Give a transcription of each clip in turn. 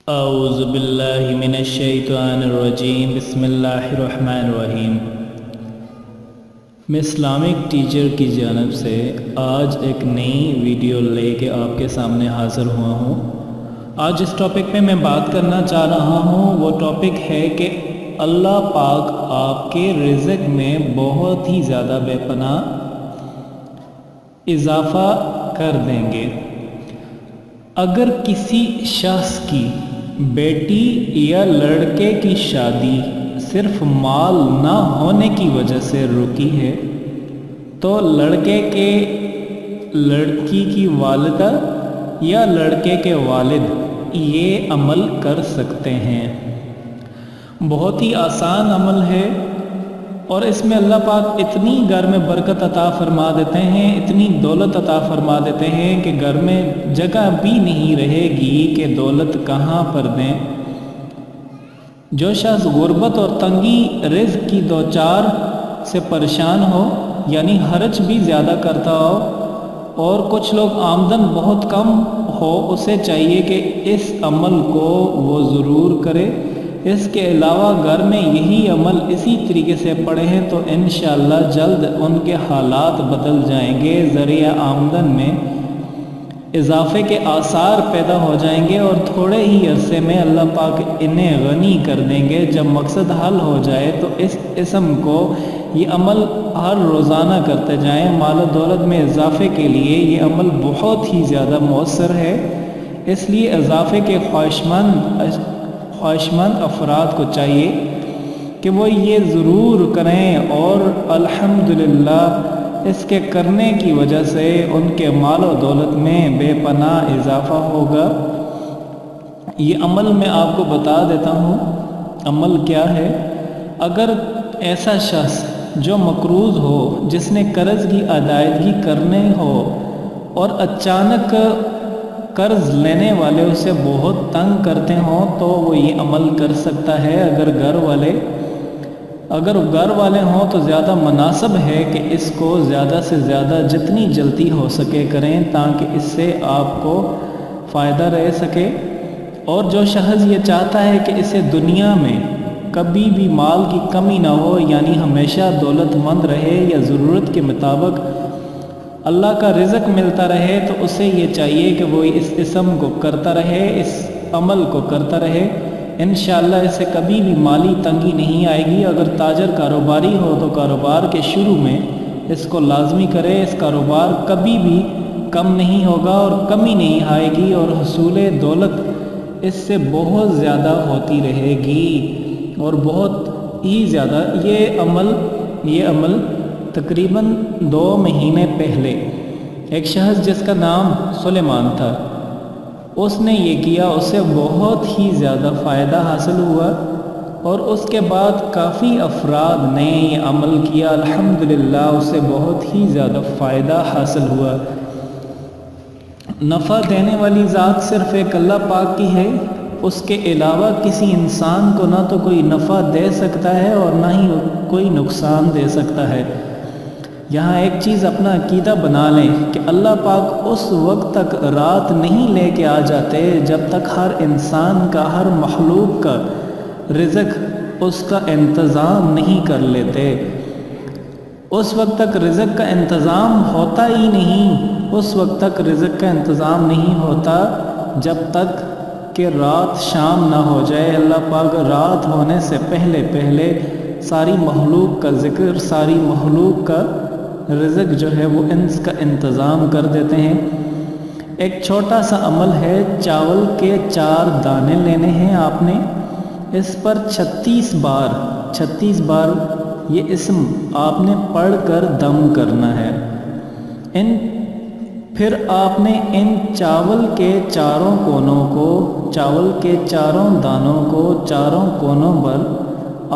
اعوذ باللہ من الشیطان الرجیم بسم اللہ الرحمن الرحیم۔ میں اسلامک ٹیچر کی جانب سے آج ایک نئی ویڈیو لے کے آپ کے سامنے حاضر ہوا ہوں۔ آج جس ٹاپک پہ میں بات کرنا چاہ رہا ہوں وہ ٹاپک ہے کہ اللہ پاک آپ کے رزق میں بہت ہی زیادہ بے پناہ اضافہ کر دیں گے۔ اگر کسی شخص کی بیٹی یا لڑکے کی شادی صرف مال نہ ہونے کی وجہ سے رکی ہے تو لڑکے کے لڑکی کی والدہ یا لڑکے کے والد یہ عمل کر سکتے ہیں۔ بہت ہی آسان عمل ہے اور اس میں اللہ پاک اتنی گھر میں برکت عطا فرما دیتے ہیں، اتنی دولت عطا فرما دیتے ہیں کہ گھر میں جگہ بھی نہیں رہے گی کہ دولت کہاں پر دیں۔ جو شخص غربت اور تنگی رزق کی دوچار سے پریشان ہو، یعنی خرچ بھی زیادہ کرتا ہو اور کچھ لوگ آمدن بہت کم ہو، اسے چاہیے کہ اس عمل کو وہ ضرور کرے۔ اس کے علاوہ گھر میں یہی عمل اسی طریقے سے پڑھے ہیں تو انشاءاللہ جلد ان کے حالات بدل جائیں گے، ذریعہ آمدن میں اضافے کے آثار پیدا ہو جائیں گے اور تھوڑے ہی عرصے میں اللہ پاک انہیں غنی کر دیں گے۔ جب مقصد حل ہو جائے تو اس اسم کو یہ عمل ہر روزانہ کرتے جائیں۔ مال و دولت میں اضافے کے لیے یہ عمل بہت ہی زیادہ مؤثر ہے، اس لیے اضافے کے خواہشمند افراد کو چاہیے کہ وہ یہ ضرور کریں اور الحمدللہ اس کے کرنے کی وجہ سے ان کے مال و دولت میں بے پناہ اضافہ ہوگا۔ یہ عمل میں آپ کو بتا دیتا ہوں عمل کیا ہے۔ اگر ایسا شخص جو مقروض ہو، جس نے قرض کی ادائیگی کرنے ہو اور اچانک قرض لینے والے اسے بہت تنگ کرتے ہوں تو وہ یہ عمل کر سکتا ہے۔ اگر گھر والے ہوں تو زیادہ مناسب ہے کہ اس کو زیادہ سے زیادہ جتنی جلدی ہو سکے کریں تاکہ اس سے آپ کو فائدہ رہ سکے۔ اور جو شخص یہ چاہتا ہے کہ اسے دنیا میں کبھی بھی مال کی کمی نہ ہو، یعنی ہمیشہ دولت مند رہے یا ضرورت کے مطابق اللہ کا رزق ملتا رہے، تو اسے یہ چاہیے کہ وہ اس اسم کو کرتا رہے، اس عمل کو کرتا رہے۔ انشاءاللہ اسے کبھی بھی مالی تنگی نہیں آئے گی۔ اگر تاجر کاروباری ہو تو کاروبار کے شروع میں اس کو لازمی کرے، اس کاروبار کبھی بھی کم نہیں ہوگا اور کمی نہیں آئے گی اور حصول دولت اس سے بہت زیادہ ہوتی رہے گی اور بہت ہی زیادہ۔ یہ عمل تقریباً 2 مہینے پہلے ایک شخص جس کا نام سلیمان تھا، اس نے یہ کیا، اسے بہت ہی زیادہ فائدہ حاصل ہوا اور اس کے بعد کافی افراد نے یہ عمل کیا، الحمدللہ اسے بہت ہی زیادہ فائدہ حاصل ہوا۔ نفع دینے والی ذات صرف ایک اللہ پاک کی ہے، اس کے علاوہ کسی انسان کو نہ تو کوئی نفع دے سکتا ہے اور نہ ہی کوئی نقصان دے سکتا ہے۔ یہاں ایک چیز اپنا عقیدہ بنا لیں کہ اللہ پاک اس وقت تک رات نہیں لے کے آ جاتے جب تک ہر انسان کا، ہر مخلوق کا رزق اس کا انتظام نہیں کر لیتے۔ اس وقت تک رزق کا انتظام ہوتا ہی نہیں، اس وقت تک رزق کا انتظام نہیں ہوتا جب تک کہ رات شام نہ ہو جائے۔ اللہ پاک رات ہونے سے پہلے ساری مخلوق کا ذکر، ساری مخلوق کا رزق جو ہے وہ اس کا انتظام کر دیتے ہیں۔ ایک چھوٹا سا عمل ہے، چاول کے 4 دانے لینے ہیں آپ نے، اس پر 36 بار یہ اسم آپ نے پڑھ کر دم کرنا ہے۔ پھر آپ نے ان چاول کے چاروں کونوں کو، چاول کے 4 دانوں کو چاروں کونوں پر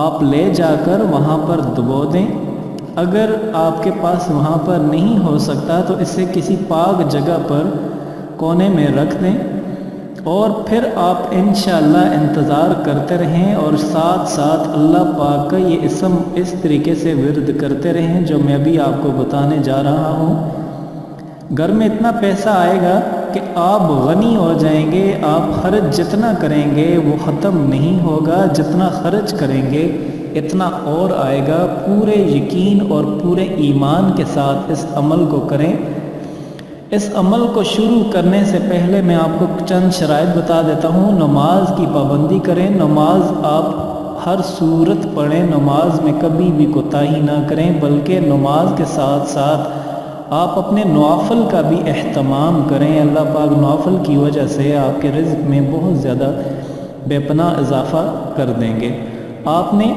آپ لے جا کر وہاں پر دبو دیں۔ اگر آپ کے پاس وہاں پر نہیں ہو سکتا تو اسے کسی پاک جگہ پر کونے میں رکھ دیں اور پھر آپ انشاءاللہ انتظار کرتے رہیں اور ساتھ ساتھ اللہ پاک کا یہ اسم اس طریقے سے ورد کرتے رہیں جو میں بھی آپ کو بتانے جا رہا ہوں۔ گھر میں اتنا پیسہ آئے گا کہ آپ غنی ہو جائیں گے، آپ خرچ جتنا کریں گے وہ ختم نہیں ہوگا، جتنا خرچ کریں گے اتنا اور آئے گا۔ پورے یقین اور پورے ایمان کے ساتھ اس عمل کو کریں۔ اس عمل کو شروع کرنے سے پہلے میں آپ کو چند شرائط بتا دیتا ہوں۔ نماز کی پابندی کریں، نماز آپ ہر صورت پڑھیں، نماز میں کبھی بھی کوتاہی نہ کریں، بلکہ نماز کے ساتھ ساتھ آپ اپنے نوافل کا بھی اہتمام کریں۔ اللہ پاک نوافل کی وجہ سے آپ کے رزق میں بہت زیادہ بے پناہ اضافہ کر دیں گے۔ آپ نے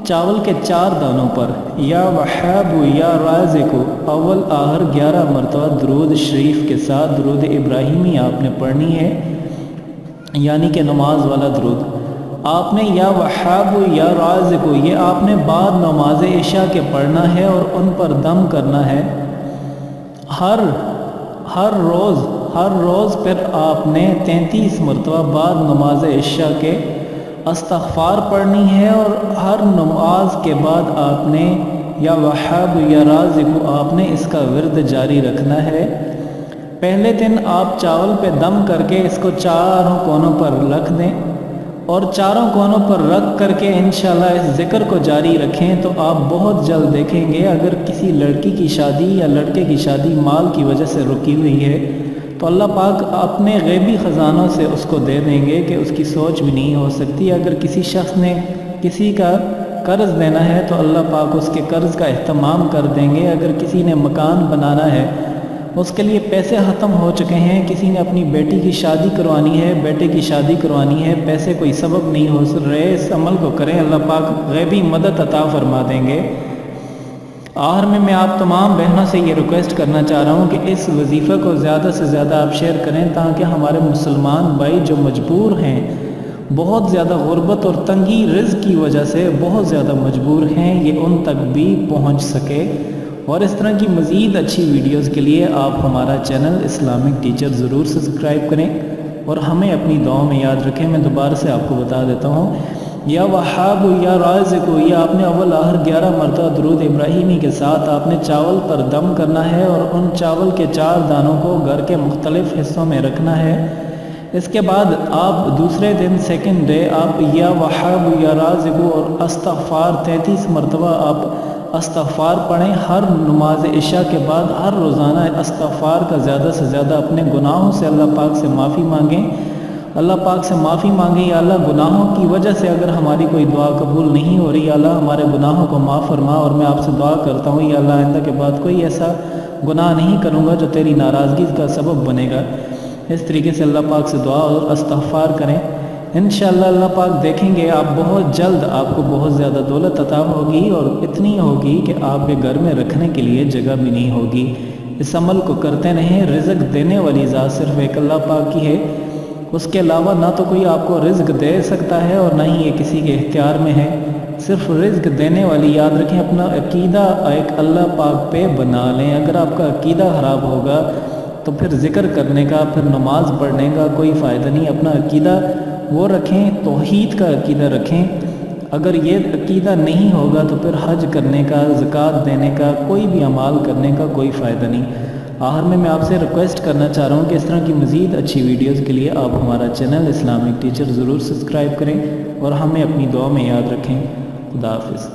چاول کے 4 دانوں پر یا وہاب یا رازق اول آخر 11 مرتبہ درود شریف کے ساتھ درود ابراہیمی آپ نے پڑھنی ہے، یعنی کہ نماز والا درود۔ آپ نے یا وہاب یا رازق یہ آپ نے بعد نماز عشاء کے پڑھنا ہے اور ان پر دم کرنا ہے۔ ہر روز پھر آپ نے 33 مرتبہ بعد نماز عشاء کے استغفار پڑھنی ہے، اور ہر نماز کے بعد آپ نے یا وہاب یا رازق آپ نے اس کا ورد جاری رکھنا ہے۔ پہلے دن آپ چاول پہ دم کر کے اس کو 4 کونوں پر رکھ دیں، اور 4 کونوں پر رکھ کر کے انشاءاللہ اس ذکر کو جاری رکھیں تو آپ بہت جلد دیکھیں گے اگر کسی لڑکی کی شادی یا لڑکے کی شادی مال کی وجہ سے رکی ہوئی ہے تو اللہ پاک اپنے غیبی خزانوں سے اس کو دے دیں گے کہ اس کی سوچ بھی نہیں ہو سکتی۔ اگر کسی شخص نے کسی کا قرض دینا ہے تو اللہ پاک اس کے قرض کا اہتمام کر دیں گے۔ اگر کسی نے مکان بنانا ہے، اس کے لیے پیسے ختم ہو چکے ہیں، کسی نے اپنی بیٹی کی شادی کروانی ہے، بیٹے کی شادی کروانی ہے، پیسے کوئی سبب نہیں ہو رہے، اس عمل کو کریں، اللہ پاک غیبی مدد عطا فرما دیں گے۔ آخر میں آپ تمام بہنوں سے یہ ریکویسٹ کرنا چاہ رہا ہوں کہ اس وظیفے کو زیادہ سے زیادہ آپ شیئر کریں تاکہ ہمارے مسلمان بھائی جو مجبور ہیں، بہت زیادہ غربت اور تنگی رزق کی وجہ سے بہت زیادہ مجبور ہیں، یہ ان تک بھی پہنچ سکے۔ اور اس طرح کی مزید اچھی ویڈیوز کے لیے آپ ہمارا چینل اسلامک ٹیچر ضرور سبسکرائب کریں اور ہمیں اپنی دعاؤں میں یاد رکھیں۔ میں دوبارہ سے آپ کو بتا دیتا ہوں، یا وہاب یا رازق یہ آپ نے اول آخر 11 مرتبہ درود ابراہیمی کے ساتھ آپ نے چاول پر دم کرنا ہے، اور ان چاول کے 4 دانوں کو گھر کے مختلف حصوں میں رکھنا ہے۔ اس کے بعد آپ دوسرے دن سیکنڈ ڈے آپ یا وہاب یا رازق اور استغفار 33 مرتبہ آپ استغفار پڑھیں۔ ہر نماز عشاء کے بعد ہر روزانہ استغفار کا زیادہ سے زیادہ اپنے گناہوں سے اللہ پاک سے معافی مانگیں، اللہ پاک سے معافی مانگیں۔ یا اللہ گناہوں کی وجہ سے اگر ہماری کوئی دعا قبول نہیں ہو رہی، یا اللہ ہمارے گناہوں کو معاف فرما، اور میں آپ سے دعا کرتا ہوں یا اللہ آئندہ کے بعد کوئی ایسا گناہ نہیں کروں گا جو تیری ناراضگی کا سبب بنے گا۔ اس طریقے سے اللہ پاک سے دعا اور استغفار کریں، انشاءاللہ اللہ پاک دیکھیں گے آپ بہت جلد آپ کو بہت زیادہ دولت عطا ہوگی، اور اتنی ہوگی کہ آپ کے گھر میں رکھنے کے لیے جگہ بھی نہیں ہوگی۔ اس عمل کو کرتے رہیں۔ رزق دینے والی ذات صرف ایک اللہ پاک کی ہے، اس کے علاوہ نہ تو کوئی آپ کو رزق دے سکتا ہے اور نہ ہی یہ کسی کے اختیار میں ہے۔ صرف رزق دینے والی، یاد رکھیں اپنا عقیدہ ایک اللہ پاک پہ بنا لیں۔ اگر آپ کا عقیدہ خراب ہوگا تو پھر ذکر کرنے کا، پھر نماز پڑھنے کا کوئی فائدہ نہیں۔ اپنا عقیدہ وہ رکھیں، توحید کا عقیدہ رکھیں۔ اگر یہ عقیدہ نہیں ہوگا تو پھر حج کرنے کا، زکوٰۃ دینے کا، کوئی بھی اعمال کرنے کا کوئی فائدہ نہیں۔ آخر میں آپ سے ریکویسٹ کرنا چاہ رہا ہوں کہ اس طرح کی مزید اچھی ویڈیوز کے لیے آپ ہمارا چینل اسلامک ٹیچر ضرور سبسکرائب کریں اور ہمیں اپنی دعا میں یاد رکھیں۔ خدا حافظ۔